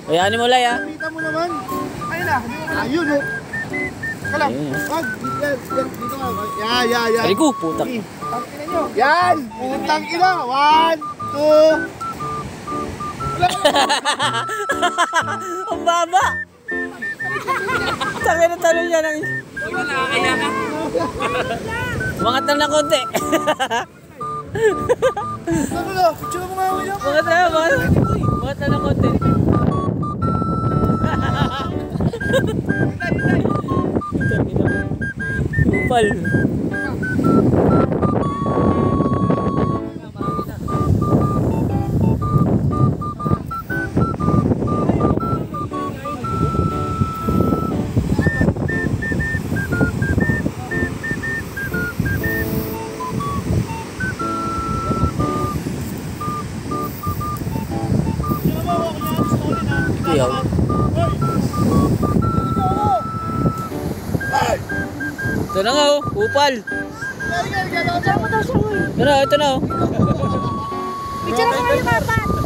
Ayan mo lang ya. Kita mo naman. Ayun na. Ayun o. Kalam. Wag. Dito nga. Yan. Ay ko, putak. Yan. Putang ina. 1, 2. Ang baba. Sabi na talo niya ng... Umangat lang ng konti. Picture mo nga ako yan. Umangat lang ng konti. Upal. Iyaw. Ito na nga oh, upal. Ito na, ito na oh. Picture mo kayo, Papa.